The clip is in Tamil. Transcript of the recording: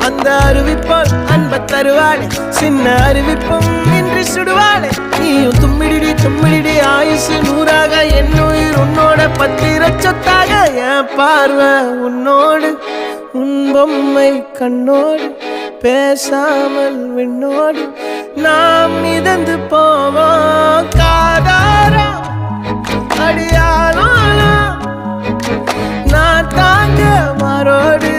அந்த அறிவிப்போல் அன்ப தருவாளே சின்ன அறிவிப்பும் இன்றி சுடுவாளே நீயும் தும்மிடி தும்மிடி ஆயுசு 100 என் உயிர் உன்னோட பத்திர சொத்தாக என் பார்வை உன்னோடு உன் பொம்மை கண்ணோடு பேசாமல் விண்ணோடு நாம் மிதந்து போவோம் காதாரா அடியாளோ நான் தாங்க மாறோடு